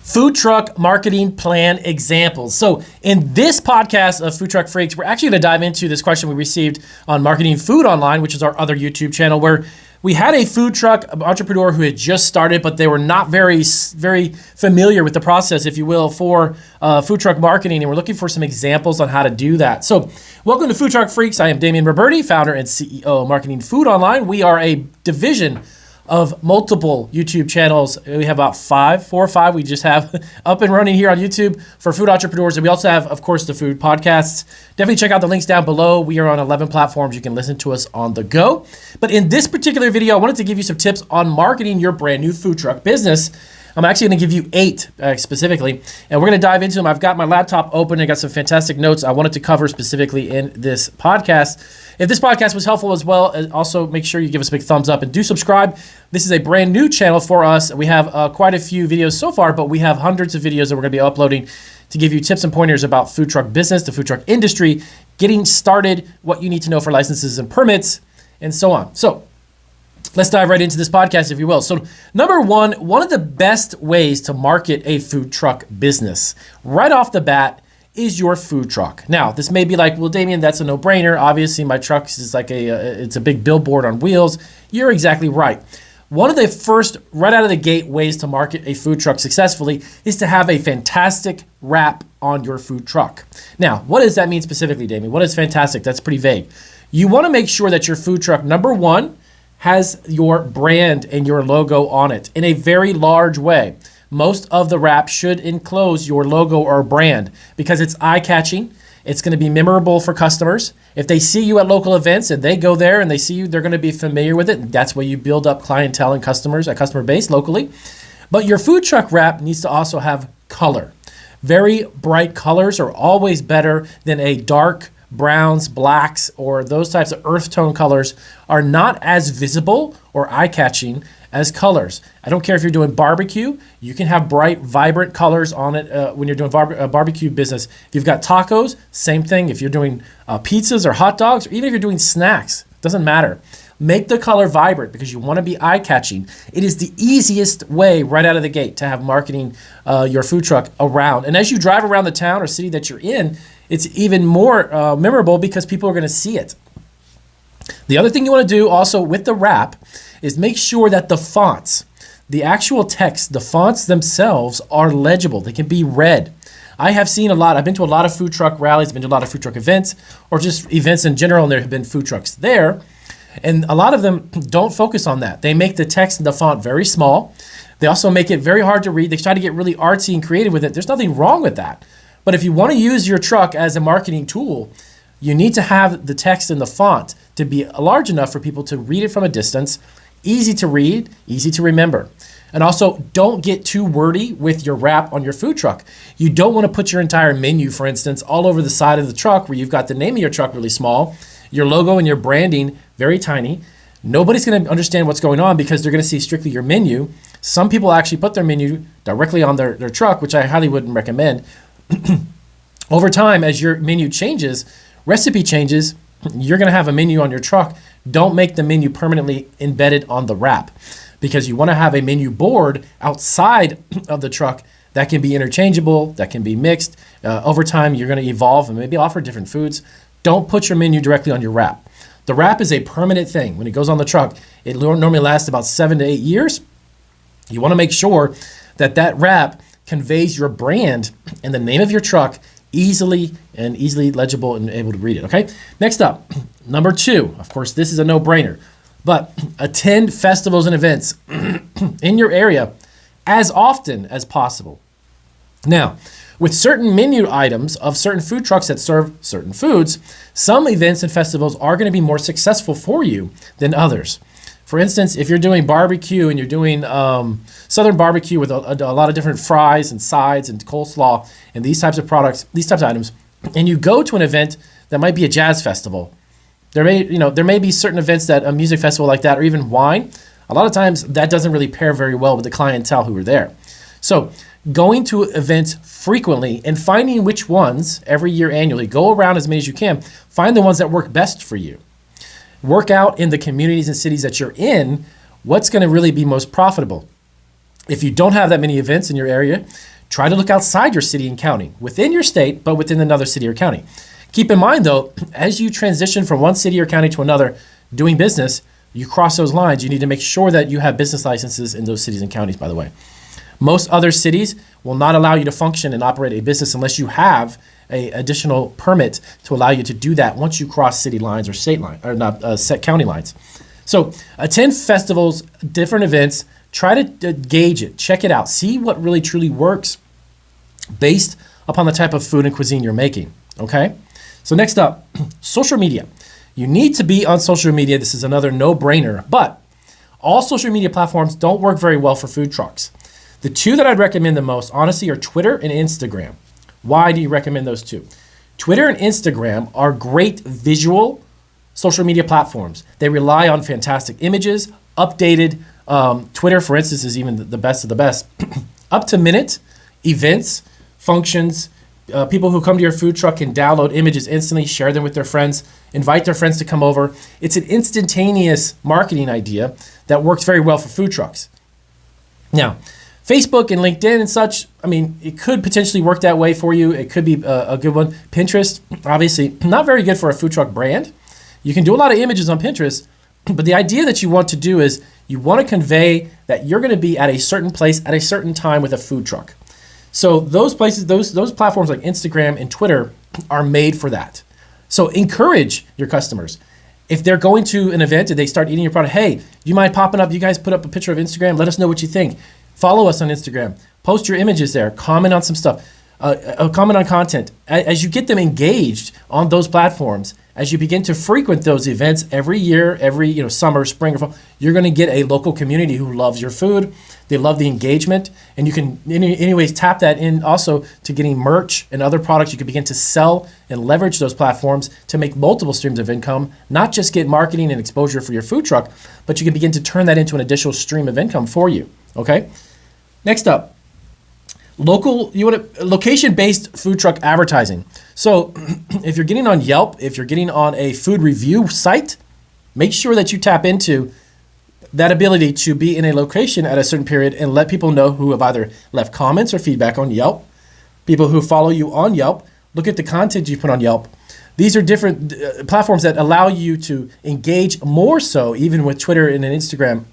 Food truck marketing plan examples. So in this podcast of Food Truck Freaks, we're actually going to dive into this question we received on Marketing Food Online, which is our other YouTube channel, where we had a food truck entrepreneur who had just started, but they were not very familiar with the process, if you will, for food truck marketing, and we're looking for some examples on how to do that. So welcome to Food Truck Freaks. I am Damian Roberti, founder and CEO of Marketing Food Online. We are a division of multiple YouTube channels. We have about 4 or 5 we just have up and running here on YouTube for food entrepreneurs. And we also have, of course, the food podcasts. Definitely check out the links down below. We are on 11 platforms. You can listen to us on the go. But in this particular video, I wanted to give you some tips on marketing your brand new food truck business. I'm actually going to give you 8 specifically, and we're going to dive into them. I've got my laptop open. I got some fantastic notes I wanted to cover specifically in this podcast. If this podcast was helpful as well, also make sure you give us a big thumbs up and do subscribe. This is a brand new channel for us. We have quite a few videos so far, but we have hundreds of videos that we're going to be uploading to give you tips and pointers about food truck business, the food truck industry, getting started, what you need to know for licenses and permits, and so on. So let's dive right into this podcast, if you will. So number one of the best ways to market a food truck business right off the bat is your food truck. Now, this may be like, well, Damian, that's a no-brainer. Obviously, my truck is like it's a big billboard on wheels. You're exactly right. One of the first, right out of the gate, ways to market a food truck successfully is to have a fantastic wrap on your food truck. Now, what does that mean specifically, Damian? What is fantastic? That's pretty vague. You want to make sure that your food truck, number one, has your brand and your logo on it in a very large way. Most of the wrap should enclose your logo or brand because it's eye-catching. It's going to be memorable for customers. If they see you at local events and they go there and they see you, they're going to be familiar with it. And that's where you build up clientele and customers, a customer base locally. But your food truck wrap needs to also have color. Very bright colors are always better than a dark browns, blacks, or those types of earth tone colors are not as visible or eye-catching as colors. I don't care if you're doing barbecue, you can have bright, vibrant colors on it when you're doing barbecue business. If you've got tacos, same thing. If you're doing pizzas or hot dogs, or even if you're doing snacks, doesn't matter. Make the color vibrant because you want to be eye-catching. It is the easiest way right out of the gate to have marketing your food truck around. And as you drive around the town or city that you're in, it's even more memorable because people are going to see it. The other thing you want to do also with the wrap is make sure that the fonts, the actual text, the fonts themselves are legible. They can be read. I have seen I've been to a lot of food truck rallies, been to a lot of food truck events, or just events in general, and there have been food trucks there. And a lot of them don't focus on that. They make the text and the font very small. They also make it very hard to read. They try to get really artsy and creative with it. There's nothing wrong with that. But if you want to use your truck as a marketing tool, you need to have the text and the font to be large enough for people to read it from a distance, easy to read, easy to remember. And also, don't get too wordy with your wrap on your food truck. You don't want to put your entire menu, for instance, all over the side of the truck where you've got the name of your truck really small, your logo and your branding very tiny. Nobody's going to understand what's going on because they're going to see strictly your menu. Some people actually put their menu directly on their truck, which I highly wouldn't recommend. Over time, as your menu changes, recipe changes, you're going to have a menu on your truck. Don't make the menu permanently embedded on the wrap because you want to have a menu board outside of the truck that can be interchangeable, that can be mixed. Over time, you're going to evolve and maybe offer different foods. Don't put your menu directly on your wrap. The wrap is a permanent thing. When it goes on the truck, it normally lasts about 7 to 8 years. You want to make sure that that wrap conveys your brand and the name of your truck easily legible and able to read it, okay? Next up, number 2, of course, this is a no-brainer, but attend festivals and events in your area as often as possible. Now, with certain menu items of certain food trucks that serve certain foods, some events and festivals are going to be more successful for you than others. For instance, if you're doing barbecue and you're doing Southern barbecue with a lot of different fries and sides and coleslaw and these types of products, these types of items, and you go to an event that might be a jazz festival, there may be certain events that a music festival like that, or even wine, a lot of times that doesn't really pair very well with the clientele who are there. So going to events frequently and finding which ones every year annually, go around as many as you can, find the ones that work best for you. Work out in the communities and cities that you're in what's going to really be most profitable. If you don't have that many events in your area, Try to look outside your city and county, within your state, but within another city or county. Keep in mind, though, as you transition from one city or county to another doing business, you cross those lines. You need to make sure that you have business licenses in those cities and counties, by the way. Most other cities will not allow you to function and operate a business unless you have an additional permit to allow you to do that once you cross city lines or state line or not set county lines. So attend festivals, different events. Try to gauge it, check it out, see what really truly works based upon the type of food and cuisine you're making. Okay. So next up, social media. You need to be on social media. This is another no-brainer, but all social media platforms don't work very well for food trucks. The two that I'd recommend the most, honestly, are Twitter and Instagram. Why do you recommend those two? Twitter and Instagram are great visual social media platforms. They rely on fantastic images, updated. Twitter, for instance, is even the best of the best. Up-to-minute events, functions. People who come to your food truck can download images instantly, share them with their friends, invite their friends to come over. It's an instantaneous marketing idea that works very well for food trucks. Now, Facebook and LinkedIn and such, I mean, it could potentially work that way for you. It could be a good one. Pinterest, obviously, not very good for a food truck brand. You can do a lot of images on Pinterest, but the idea that you want to do is you want to convey that you're going to be at a certain place at a certain time with a food truck. So those places, those platforms like Instagram and Twitter are made for that. So encourage your customers. If they're going to an event and they start eating your product, hey, you mind popping up? You guys put up a picture of Instagram. Let us know what you think. Follow us on Instagram. Post your images there. Comment on some stuff. Comment on content. As you get them engaged on those platforms, as you begin to frequent those events every year, every summer, spring, or fall, you're going to get a local community who loves your food. They love the engagement, and you can anyways tap that in also to getting merch and other products. You can begin to sell and leverage those platforms to make multiple streams of income, not just get marketing and exposure for your food truck, but you can begin to turn that into an additional stream of income for you. Okay. Next up. Location-based food truck advertising. So if you're getting on Yelp, if you're getting on a food review site, make sure that you tap into that ability to be in a location at a certain period and let people know who have either left comments or feedback on Yelp, people who follow you on Yelp, look at the content you put on Yelp. These are different platforms that allow you to engage more so, even with Twitter and Instagram,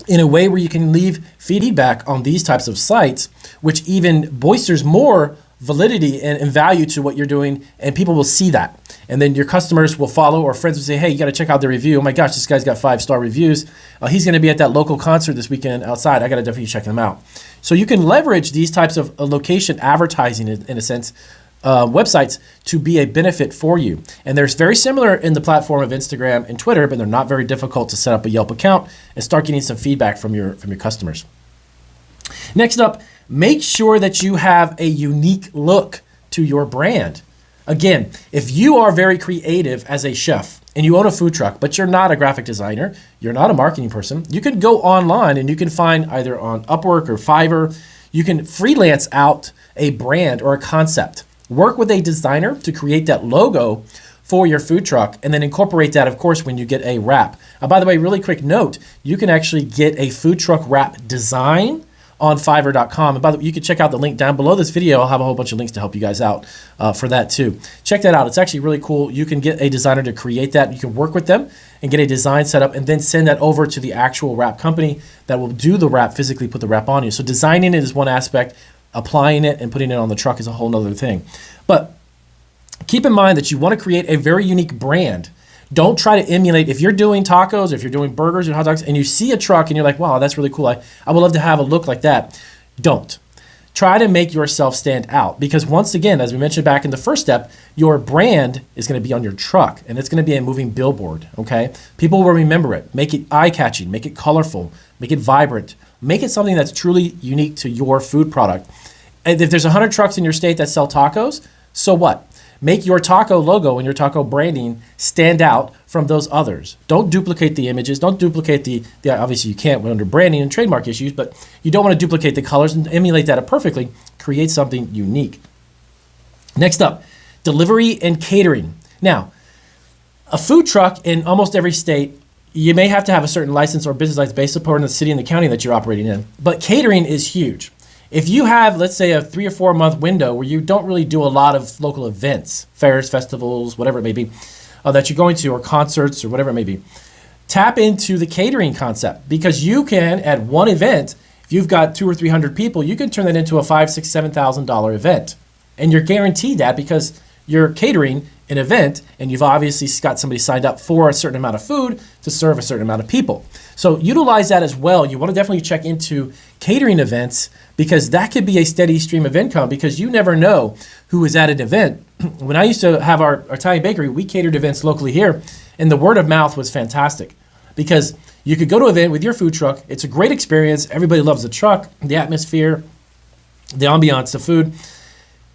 in a way where you can leave feedback on these types of sites, which even bolsters more validity and value to what you're doing, and people will see that. And then your customers will follow, or friends will say, hey, you got to check out the review. Oh my gosh, this guy's got 5-star reviews. He's going to be at that local concert this weekend outside. I got to definitely check him out. So you can leverage these types of location advertising, in a sense, websites to be a benefit for you. And they're very similar in the platform of Instagram and Twitter, but they're not very difficult to set up a Yelp account and start getting some feedback from your customers. Next up, make sure that you have a unique look to your brand. Again, if you are very creative as a chef and you own a food truck, but you're not a graphic designer, you're not a marketing person, you can go online and you can find either on Upwork or Fiverr, you can freelance out a brand or a concept. Work with a designer to create that logo for your food truck and then incorporate that, of course, when you get a wrap. By the way, really quick note, you can actually get a food truck wrap design on Fiverr.com. And by the way, you can check out the link down below this video. I'll have a whole bunch of links to help you guys out for that too. Check that out. It's actually really cool. You can get a designer to create that. You can work with them and get a design set up and then send that over to the actual wrap company that will do the wrap, physically put the wrap on you. So designing it is one aspect. Applying it and putting it on the truck is a whole nother thing. But keep in mind that you want to create a very unique brand. Don't try to emulate. If you're doing tacos, if you're doing burgers or hot dogs, and you see a truck and you're like, wow, that's really cool. I would love to have a look like that. Don't. Try to make yourself stand out, because once again, as we mentioned back in the first step, your brand is going to be on your truck and it's going to be a moving billboard, okay? People will remember it. Make it eye-catching, make it colorful, make it vibrant, make it something that's truly unique to your food product. And if there's 100 trucks in your state that sell tacos, so what? Make your taco logo and your taco branding stand out from those others. Don't duplicate the images. Don't duplicate the obviously you can't under branding and trademark issues, but you don't want to duplicate the colors and emulate that perfectly. Create something unique. Next up, delivery and catering. Now, a food truck in almost every state, you may have to have a certain license or business license based upon the city and the county that you're operating in, but catering is huge. If you have, let's say, a 3 or 4 month window where you don't really do a lot of local events, fairs, festivals, whatever it may be, that you're going to, or concerts or whatever it may be, tap into the catering concept, because you can, at one event, if you've got 200 or 300 people, you can turn that into a $5,000, $6,000, $7,000 event. And you're guaranteed that because you're catering an event and you've obviously got somebody signed up for a certain amount of food to serve a certain amount of people. So utilize that as well. You want to definitely check into catering events, because that could be a steady stream of income, because you never know who is at an event. When I used to have our Italian bakery, we catered events locally here, and the word of mouth was fantastic, because you could go to an event with your food truck. It's a great experience. Everybody loves the truck, the atmosphere, the ambiance, the food.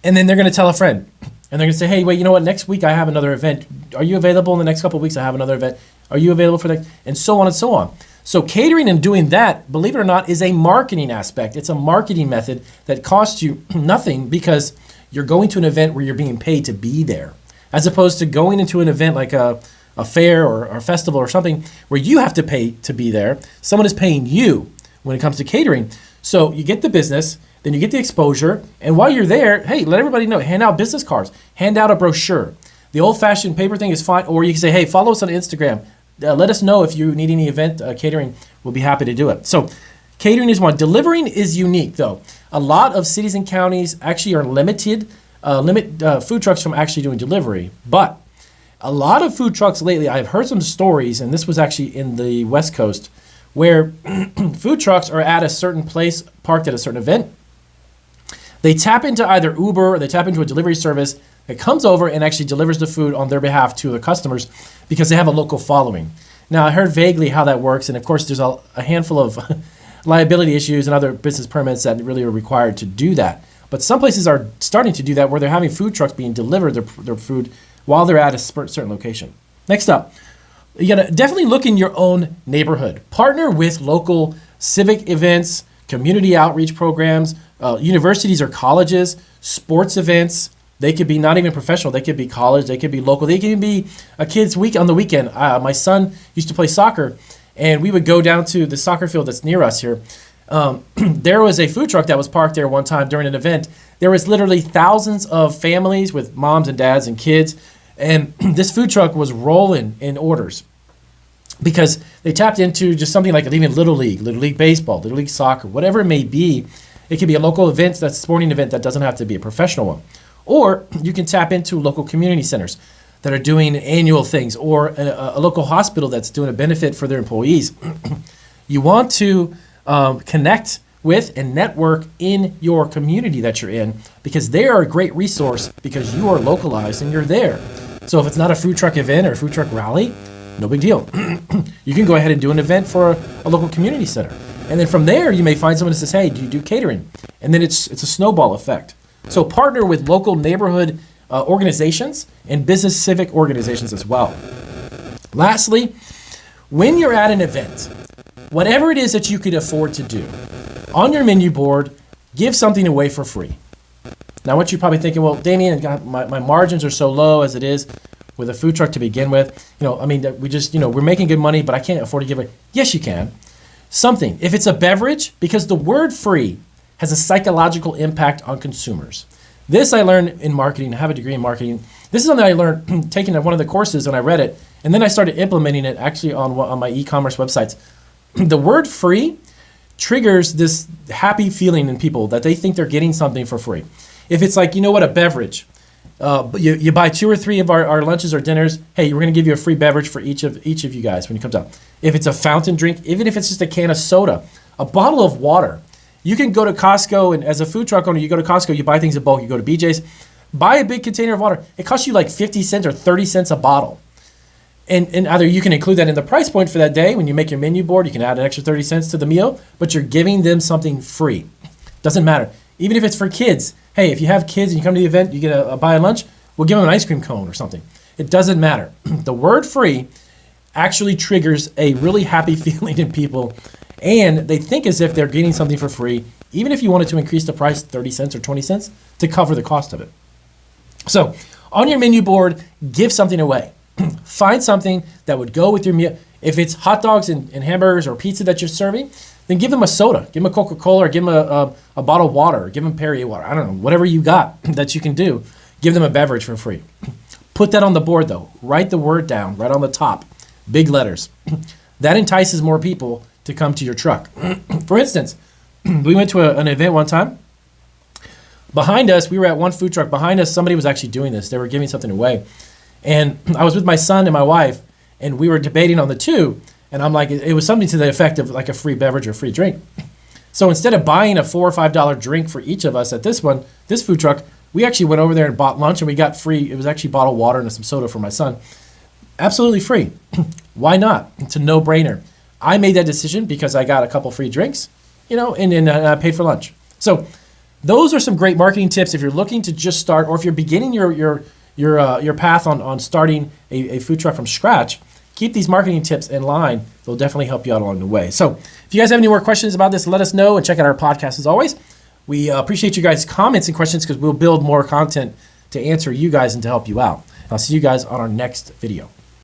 And then they're going to tell a friend. And they're going to say, hey, wait, you know what? Next week I have another event. Are you available in the next couple of weeks? I have another event. Are you available for that? And so on and so on. So catering and doing that, believe it or not, is a marketing aspect. It's a marketing method that costs you nothing, because you're going to an event where you're being paid to be there, as opposed to going into an event like a fair or a festival or something where you have to pay to be there. Someone is paying you when it comes to catering. So you get the business, then you get the exposure, and while you're there, hey, let everybody know, hand out business cards, hand out a brochure. The old-fashioned paper thing is fine, or you can say, hey, follow us on Instagram. Let us know if you need any event catering. We'll be happy to do it. So catering is one. Delivering is unique, though. A lot of cities and counties actually are limit food trucks from actually doing delivery. But a lot of food trucks lately, I've heard some stories, and this was actually in the West Coast, where food trucks are at a certain place, parked at a certain event. They tap into either Uber or they tap into a delivery service that comes over and actually delivers the food on their behalf to the customers, because they have a local following. Now, I heard vaguely how that works, and of course, there's a handful of liability issues and other business permits that really are required to do that. But some places are starting to do that, where they're having food trucks being delivered their food while they're at a certain location. Next up, you gotta definitely look in your own neighborhood. Partner with local civic events, community outreach programs, universities or colleges, sports events. They could be not even professional. They could be college. They could be local. They could be a kid's week on the weekend. My son used to play soccer, and we would go down to the soccer field that's near us here. There was a food truck that was parked there one time during an event. There was literally thousands of families with moms and dads and kids, and this food truck was rolling in orders, because they tapped into just something like even Little League Baseball, Little League Soccer, whatever it may be. It could be a local event, that's a sporting event that doesn't have to be a professional one. Or you can tap into local community centers that are doing annual things, or a local hospital that's doing a benefit for their employees. You want to connect with and network in your community that you're in, because they are a great resource, because you are localized and you're there. So if it's not a food truck event or a food truck rally, no big deal. You can go ahead and do an event for a local community center. And then from there, you may find someone that says, hey, do you do catering? And then it's a snowball effect. So partner with local neighborhood organizations and business civic organizations as well. Lastly, when you're at an event, whatever it is that you could afford to do, on your menu board, give something away for free. Now, what you're probably thinking, well, Damien, God, my margins are so low as it is with a food truck to begin with. We're making good money, but I can't afford to give it. Yes, you can. Something. If it's a beverage, because the word free has a psychological impact on consumers. This I learned in marketing. I have a degree in marketing. This is something I learned taking one of the courses, and I read it, and then I started implementing it actually on my e-commerce websites. The word free triggers this happy feeling in people that they think they're getting something for free. If it's like, a beverage, you buy 2 or 3 of our lunches or dinners, hey, we're going to give you a free beverage for each of you guys when it comes out. If it's a fountain drink, even if it's just a can of soda, a bottle of water. You can go to Costco, and as a food truck owner, you go to Costco, you buy things in bulk, you go to BJ's, buy a big container of water. It costs you like 50 cents or 30 cents a bottle. And either you can include that in the price point for that day. When you make your menu board, you can add an extra 30 cents to the meal, but you're giving them something free. Doesn't matter. Even if it's for kids. Hey, if you have kids and you come to the event, you get buy a lunch, we'll give them an ice cream cone or something. It doesn't matter. The word free actually triggers a really happy feeling in people, and they think as if they're getting something for free, even if you wanted to increase the price 30 cents or 20 cents to cover the cost of it. So on your menu board, give something away. Find something that would go with your meal. If it's hot dogs and hamburgers or pizza that you're serving, then give them a soda, give them a Coca-Cola, or give them a bottle of water, or give them Perrier water. I don't know, whatever you got that you can do, give them a beverage for free. Put that on the board though. Write the word down right on the top, big letters. That entices more people to come to your truck. For instance, we went to an event one time. Behind us, we were at one food truck. Behind us, somebody was actually doing this. They were giving something away. And I was with my son and my wife, and we were debating on the two. And I'm like, it was something to the effect of like a free beverage or free drink. So instead of buying a $4 or $5 drink for each of us at this food truck, we actually went over there and bought lunch, and we got free. It was actually bottled water and some soda for my son. Absolutely free. Why not? It's a no-brainer. I made that decision because I got a couple free drinks, and I paid for lunch. So those are some great marketing tips if you're looking to just start, or if you're beginning your path on starting a food truck from scratch. Keep these marketing tips in line. They'll definitely help you out along the way. So if you guys have any more questions about this, let us know, and check out our podcast as always. We appreciate you guys' comments and questions, because we'll build more content to answer you guys and to help you out. I'll see you guys on our next video.